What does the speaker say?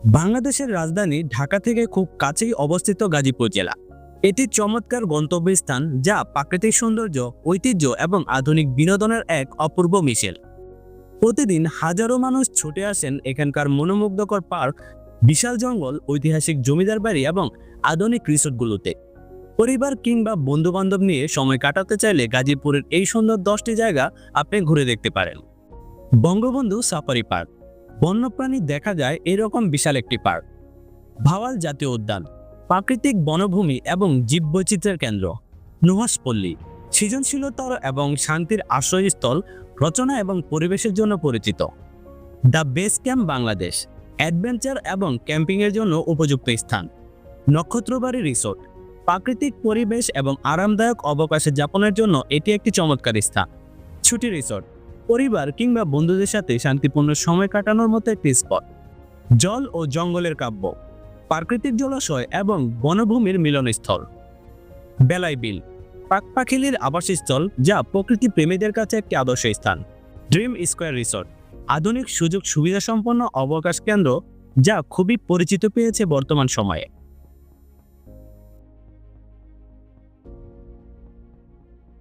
বাংলাদেশের রাজধানী ঢাকা থেকে খুব কাছেই অবস্থিত গাজীপুর জেলা। এটি চমৎকার গন্তব্যস্থান যা প্রাকৃতিক সৌন্দর্য, ঐতিহ্য এবং আধুনিক বিনোদনের এক অপূর্ব মিশেল। প্রতিদিন হাজারো মানুষ ছুটে আসেন এখানকার মনোমুগ্ধকর পার্ক, বিশাল জঙ্গল, ঐতিহাসিক জমিদার বাড়ি এবং আধুনিক রিসোর্টগুলোতে। পরিবার কিংবা বন্ধু-বান্ধব নিয়ে সময় কাটাতে চাইলে গাজীপুরের এই সুন্দর 10টি জায়গা আপনি ঘুরে দেখতে পারেন। বঙ্গবন্ধু সাফারি পার্ক, বন্যপ্রাণী দেখা যায় এরকম বিশাল একটি পার্ক। ভাওয়াল জাতীয় উদ্যান, প্রাকৃতিক বনভূমি এবং জীববৈচিত্র্যের কেন্দ্র। নুহাশপল্লী, সৃজনশীলতা এবং শান্তির আশ্রয়স্থল, রচনা এবং পরিবেশের জন্য পরিচিত। The base camp Bangladesh, adventure এবং ক্যাম্পিংয়ের জন্য উপযুক্ত স্থান। নক্ষত্রবাড়ি রিসোর্ট, প্রাকৃতিক পরিবেশ এবং আরামদায়ক অবকাশে যাপনের জন্য এটি একটি চমৎকার স্থান। ছুটি রিসোর্ট, পরিবার কিংবা বন্ধুদের সাথে শান্তিপূর্ণ সময় কাটানোর মতো একটি স্পট। জল ও জঙ্গলের কাব্য, প্রাকৃতিক জলাশয় এবং বনভূমির মিলনস্থল। বেলাই বিল, পাখিলির আবাসস্থল যা প্রকৃতি প্রেমীদের কাছে একটি আদর্শ স্থান। ড্রিম স্কয়ার রিসোর্ট, আধুনিক সুযোগ সুবিধা সম্পন্ন অবকাশ কেন্দ্র যা খুবই পরিচিত পেয়েছে বর্তমান সময়ে।